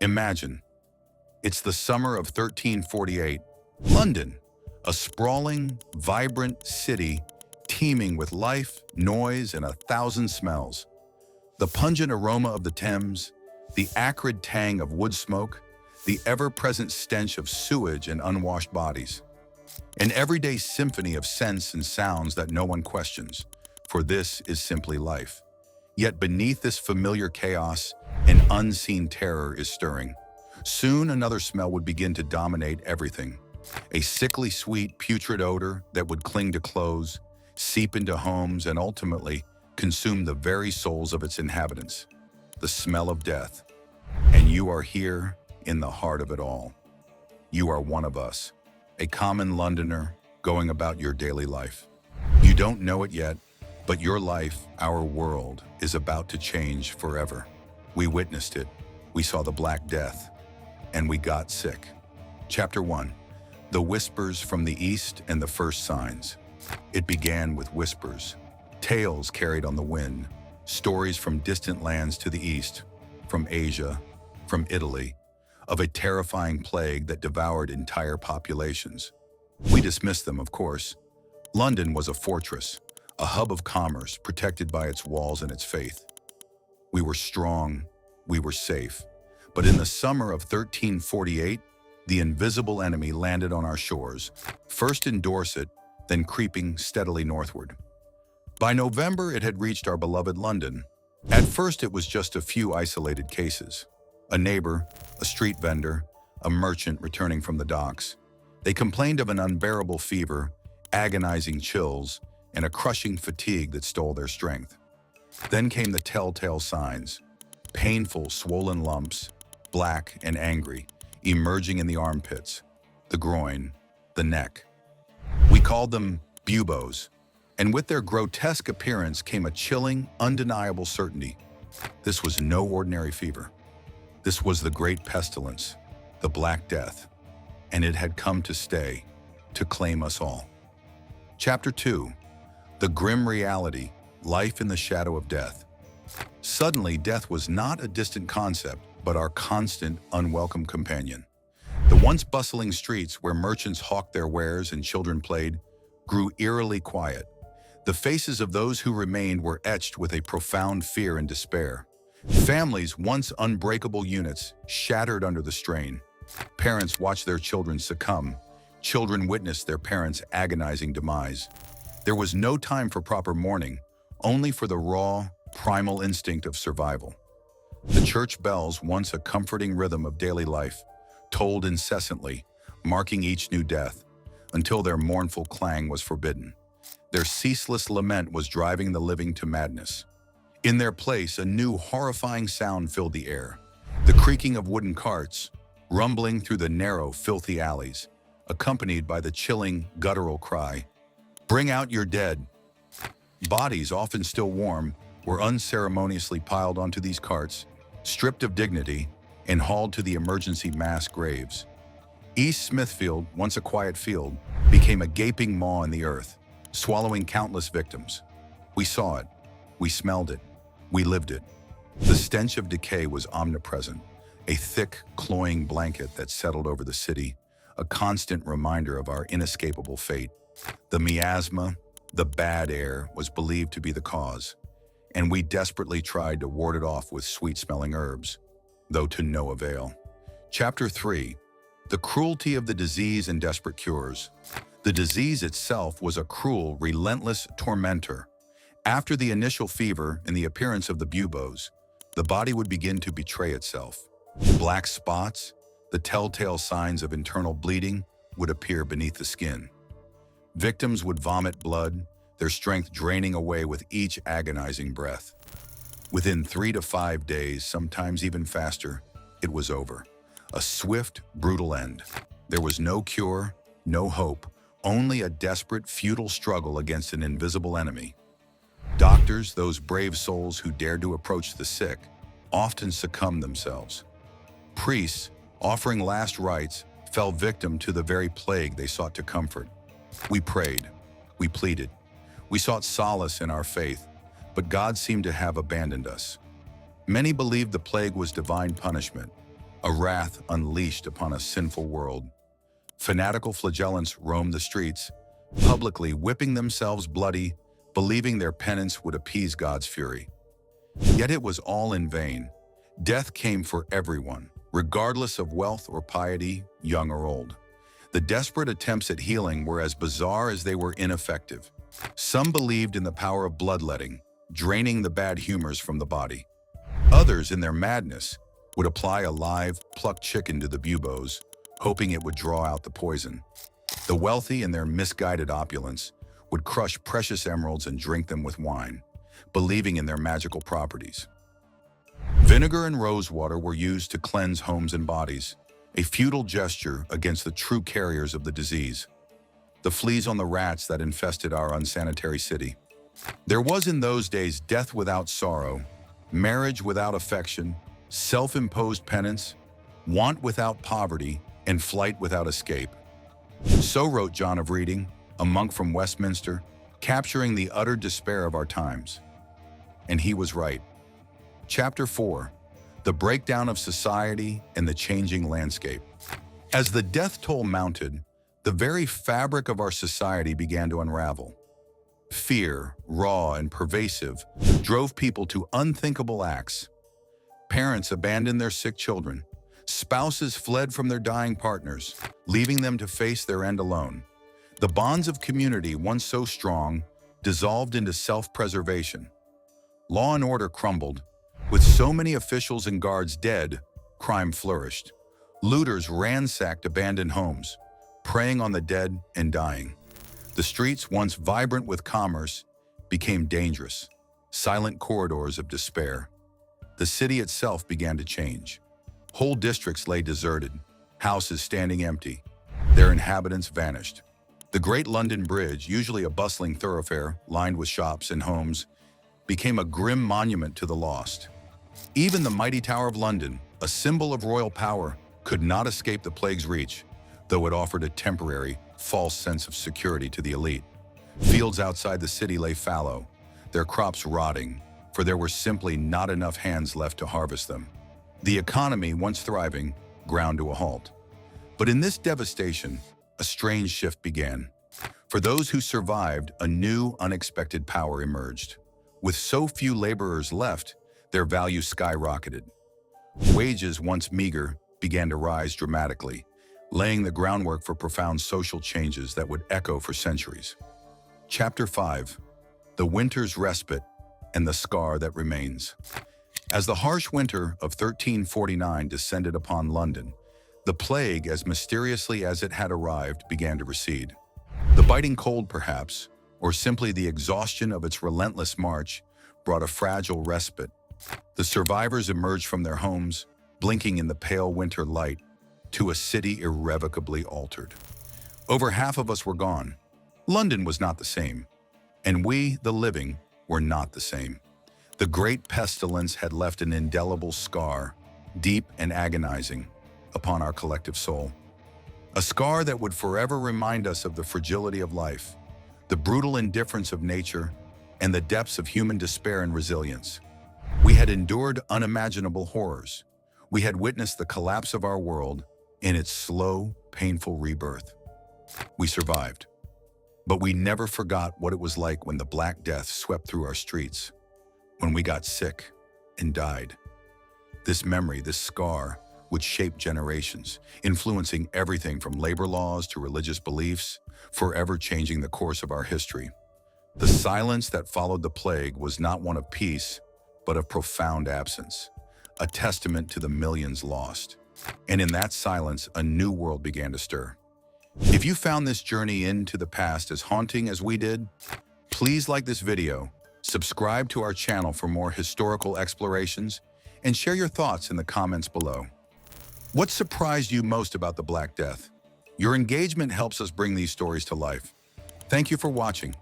Imagine, it's the summer of 1348, London, a sprawling, vibrant city teeming with life, noise, and 1,000 smells. The pungent aroma of the Thames, the acrid tang of wood smoke, the ever-present stench of sewage and unwashed bodies. An everyday symphony of scents and sounds that no one questions, for this is simply life. Yet beneath this familiar chaos, an unseen terror is stirring. Soon another smell would begin to dominate everything. A sickly sweet, putrid odor that would cling to clothes, seep into homes, and ultimately consume the very souls of its inhabitants. The smell of death. And you are here in the heart of it all. You are one of us, a common Londoner going about your daily life. You don't know it yet, but your life, our world, is about to change forever. We witnessed it. We saw the Black Death, and we got sick. Chapter 1. The Whispers from the East and the First Signs. It began with whispers, tales carried on the wind, stories from distant lands to the east, from Asia, from Italy, of a terrifying plague that devoured entire populations. We dismissed them, of course. London was a fortress, a hub of commerce protected by its walls and its faith. We were strong, we were safe. But in the summer of 1348, the invisible enemy landed on our shores, first in Dorset, then creeping steadily northward. By November, it had reached our beloved London. At first, it was just a few isolated cases. A neighbor, a street vendor, a merchant returning from the docks. They complained of an unbearable fever, agonizing chills, and a crushing fatigue that stole their strength. Then came the telltale signs, painful, swollen lumps, black and angry, emerging in the armpits, the groin, the neck. We called them buboes, and with their grotesque appearance came a chilling, undeniable certainty. This was no ordinary fever. This was the great pestilence, the Black Death, and it had come to stay, to claim us all. Chapter 2. The Grim Reality, Life in the Shadow of Death. Suddenly, death was not a distant concept, but our constant, unwelcome companion. The once bustling streets where merchants hawked their wares and children played grew eerily quiet. The faces of those who remained were etched with a profound fear and despair. Families, once unbreakable units, shattered under the strain. Parents watched their children succumb. Children witnessed their parents' agonizing demise. There was no time for proper mourning, only for the raw, primal instinct of survival. The church bells, once a comforting rhythm of daily life, tolled incessantly, marking each new death, until their mournful clang was forbidden. Their ceaseless lament was driving the living to madness. In their place, a new horrifying sound filled the air. The creaking of wooden carts, rumbling through the narrow, filthy alleys, accompanied by the chilling, guttural cry, "Bring out your dead." Bodies, often still warm, were unceremoniously piled onto these carts, stripped of dignity, and hauled to the emergency mass graves. East Smithfield, once a quiet field, became a gaping maw in the earth, swallowing countless victims. We saw it, we smelled it, we lived it. The stench of decay was omnipresent, a thick, cloying blanket that settled over the city, a constant reminder of our inescapable fate. The miasma, the bad air, was believed to be the cause, and we desperately tried to ward it off with sweet-smelling herbs, though to no avail. Chapter 3. The Cruelty of the Disease and Desperate Cures. The disease itself was a cruel, relentless tormentor. After the initial fever and the appearance of the buboes, the body would begin to betray itself. Black spots, the telltale signs of internal bleeding, would appear beneath the skin. Victims would vomit blood, their strength draining away with each agonizing breath. Within 3 to 5 days, sometimes even faster, it was over. A swift, brutal end. There was no cure, no hope, only a desperate, futile struggle against an invisible enemy. Doctors, those brave souls who dared to approach the sick, often succumbed themselves. Priests, offering last rites, fell victim to the very plague they sought to comfort. We prayed, we pleaded, we sought solace in our faith, but God seemed to have abandoned us. Many believed the plague was divine punishment. a wrath unleashed upon a sinful world. Fanatical flagellants roamed the streets, publicly whipping themselves bloody, believing their penance would appease God's fury. Yet it was all in vain. Death came for everyone, regardless of wealth or piety, young or old. The desperate attempts at healing were as bizarre as they were ineffective. Some believed in the power of bloodletting, draining the bad humors from the body. Others, in their madness, would apply a live, plucked chicken to the buboes, hoping it would draw out the poison. The wealthy, in their misguided opulence, would crush precious emeralds and drink them with wine, believing in their magical properties. Vinegar and rosewater were used to cleanse homes and bodies, a futile gesture against the true carriers of the disease, the fleas on the rats that infested our unsanitary city. There was in those days death without sorrow, marriage without affection, self-imposed penance, want without poverty, and flight without escape. So wrote John of Reading, a monk from Westminster, capturing the utter despair of our times. And he was right. Chapter 4. The Breakdown of Society and the Changing Landscape. As the death toll mounted, the very fabric of our society began to unravel. Fear, raw and pervasive, drove people to unthinkable acts. Parents abandoned their sick children. Spouses fled from their dying partners, leaving them to face their end alone. The bonds of community, once so strong, dissolved into self-preservation. Law and order crumbled. With so many officials and guards dead, crime flourished. Looters ransacked abandoned homes, preying on the dead and dying. The streets, once vibrant with commerce, became dangerous, silent corridors of despair. The city itself began to change. Whole districts lay deserted, houses standing empty. Their inhabitants vanished. The Great London Bridge, usually a bustling thoroughfare lined with shops and homes, became a grim monument to the lost. Even the mighty Tower of London, a symbol of royal power, could not escape the plague's reach, though it offered a temporary, false sense of security to the elite. Fields outside the city lay fallow, their crops rotting, for there were simply not enough hands left to harvest them. The economy, once thriving, ground to a halt. But in this devastation, a strange shift began. For those who survived, a new, unexpected power emerged. With so few laborers left, their value skyrocketed. Wages, once meager, began to rise dramatically, laying the groundwork for profound social changes that would echo for centuries. Chapter 5. The Winter's Respite and the Scar That Remains. As the harsh winter of 1349 descended upon London, the plague, as mysteriously as it had arrived, began to recede. The biting cold, perhaps, or simply the exhaustion of its relentless march, brought a fragile respite. The survivors emerged from their homes, blinking in the pale winter light, to a city irrevocably altered. Over half of us were gone. London was not the same, and we, the living, were not the same. The great pestilence had left an indelible scar, deep and agonizing, upon our collective soul. A scar that would forever remind us of the fragility of life, the brutal indifference of nature, and the depths of human despair and resilience. We had endured unimaginable horrors. We had witnessed the collapse of our world in its slow, painful rebirth. We survived. But we never forgot what it was like when the Black Death swept through our streets, when we got sick and died. This memory, this scar, would shape generations, influencing everything from labor laws to religious beliefs, forever changing the course of our history. The silence that followed the plague was not one of peace, but of profound absence, a testament to the millions lost. And in that silence, a new world began to stir. If you found this journey into the past as haunting as we did, please like this video, subscribe to our channel for more historical explorations, and share your thoughts in the comments below. What surprised you most about the Black Death? Your engagement helps us bring these stories to life. Thank you for watching.